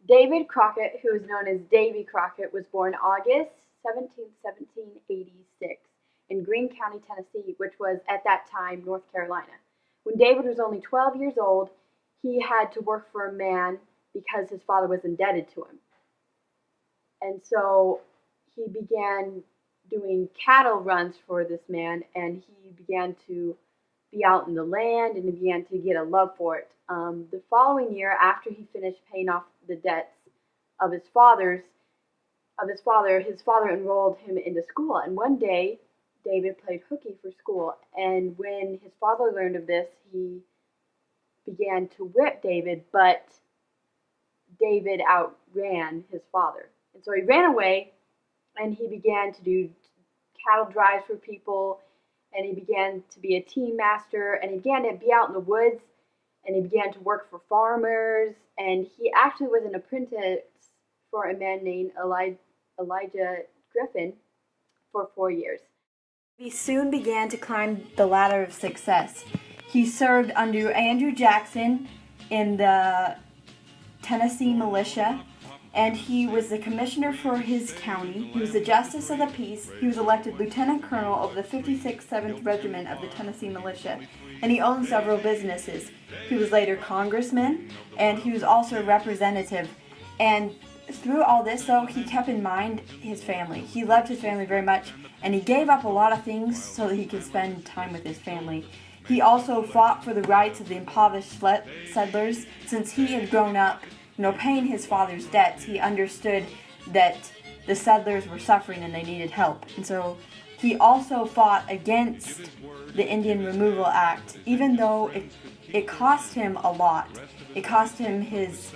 David Crockett, who is known as Davy Crockett, was born August 17, 1786 in Greene County, Tennessee, which was at that time North Carolina. When David was only 12 years old, he had to work for a man because his father was indebted to him. And so he began doing cattle runs for this man, and he began to be out in the land, and he began to get a love for it. The following year, after he finished paying off the debts of his father enrolled him into school. And one day, David played hooky for school, and when his father learned of this, he began to whip David, but David outran his father. And so he ran away, and he began to do cattle drives for people, and he began to be a team master, and he began to be out in the woods, and he began to work for farmers, and he actually was an apprentice for a man named Elijah Griffin for 4 years. He soon began to climb the ladder of success. He served under Andrew Jackson in the Tennessee militia, and he was the commissioner for his county. He was the justice of the peace. He was elected lieutenant colonel of the 56th 7th Regiment of the Tennessee militia, and he owned several businesses. He was later congressman, and he was also a representative. And through all this, though, he kept in mind his family. He loved his family very much, and he gave up a lot of things so that he could spend time with his family. He also fought for the rights of the impoverished settlers. Since he had grown up, paying his father's debts, he understood that the settlers were suffering and they needed help. And so he also fought against the Indian Removal Act, even though it cost him a lot. It cost him his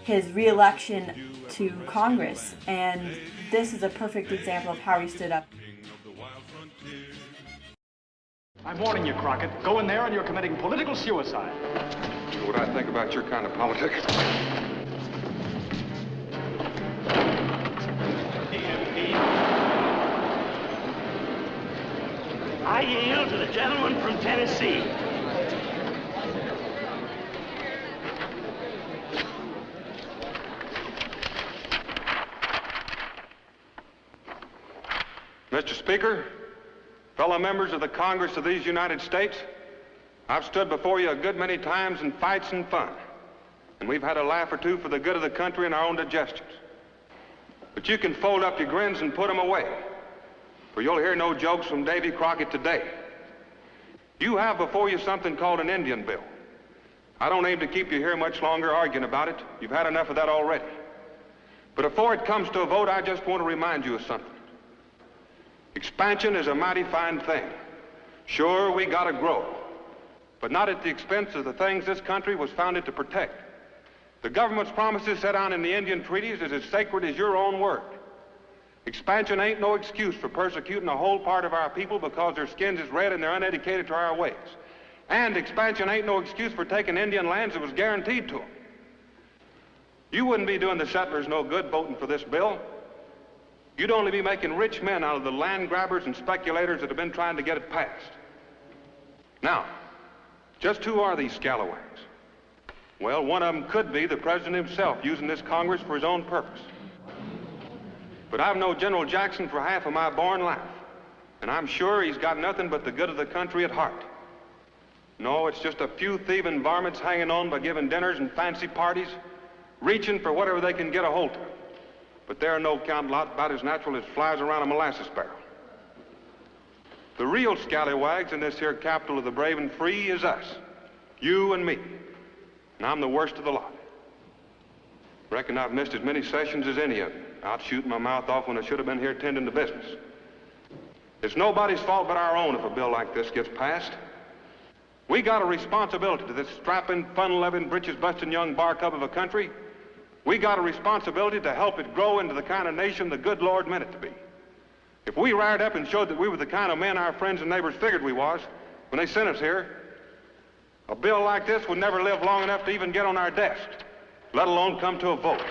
re-election to Congress, and this is a perfect example of how he stood up. I'm warning you, Crockett. Go in there and you're committing political suicide. What I think about your kind of politics. I yield to the gentleman from Tennessee. Mr. Speaker, fellow members of the Congress of these United States, I've stood before you a good many times in fights and fun, and we've had a laugh or two for the good of the country and our own digestions. But you can fold up your grins and put them away, for you'll hear no jokes from Davy Crockett today. You have before you something called an Indian bill. I don't aim to keep you here much longer arguing about it. You've had enough of that already. But before it comes to a vote, I just want to remind you of something. Expansion is a mighty fine thing. Sure, we gotta grow, but not at the expense of the things this country was founded to protect. The government's promises set out in the Indian treaties is as sacred as your own word. Expansion ain't no excuse for persecuting a whole part of our people because their skins is red and they're uneducated to our ways. And expansion ain't no excuse for taking Indian lands that was guaranteed to them. You wouldn't be doing the settlers no good voting for this bill. You'd only be making rich men out of the land grabbers and speculators that have been trying to get it passed. Now, just who are these scalawags? Well, one of them could be the president himself using this Congress for his own purpose. But I've known General Jackson for half of my born life, and I'm sure he's got nothing but the good of the country at heart. No, it's just a few thieving varmints hanging on by giving dinners and fancy parties, reaching for whatever they can get a hold of. But they're no count lot about as natural as flies around a molasses barrel. The real scallywags in this here capital of the brave and free is us, you and me. And I'm the worst of the lot. Reckon I've missed as many sessions as any of you, out shooting my mouth off when I should have been here tending to business. It's nobody's fault but our own if a bill like this gets passed. We got a responsibility to this strapping, fun-loving, britches-busting young bar cub of a country. We got a responsibility to help it grow into the kind of nation the good Lord meant it to be. If we rired up and showed that we were the kind of men our friends and neighbors figured we was when they sent us here, a bill like this would never live long enough to even get on our desk, let alone come to a vote.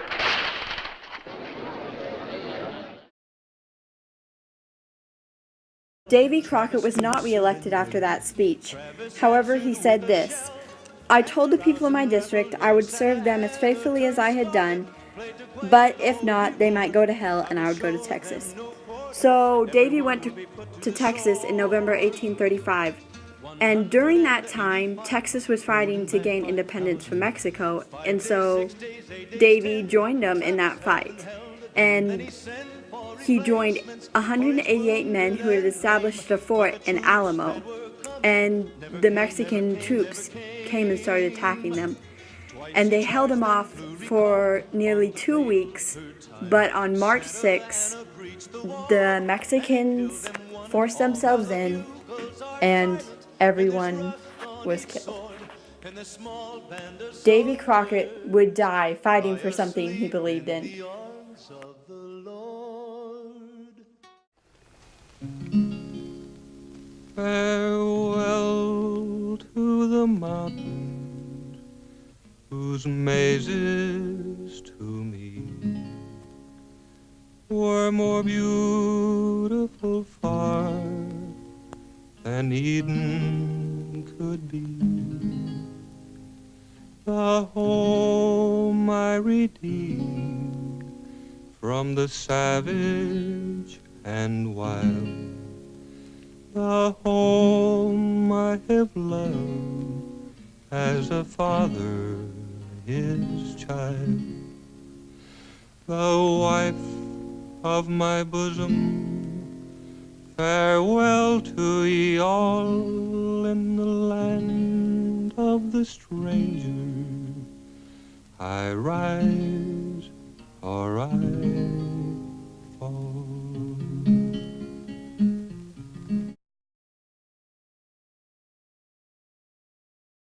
Davy Crockett was not reelected after that speech. However, he said this: "I told the people of my district I would serve them as faithfully as I had done. but if not, they might go to hell and I would go to Texas. So Davy went to Texas in November 1835, and during that time, Texas was fighting to gain independence from Mexico, and so Davy joined them in that fight. And he joined 188 men who had established a fort in Alamo, and the Mexican troops came and started attacking them. And they held him off for nearly 2 weeks, but on March 6th, the Mexicans forced themselves in, and everyone was killed. Davy Crockett would die fighting for something he believed in. Farewell to the mountains whose mazes to me were more beautiful far than Eden could be. The home I redeemed from the savage and wild, the home I have loved as a father his child, the wife of my bosom. Farewell to ye all in the land of the stranger. I rise or I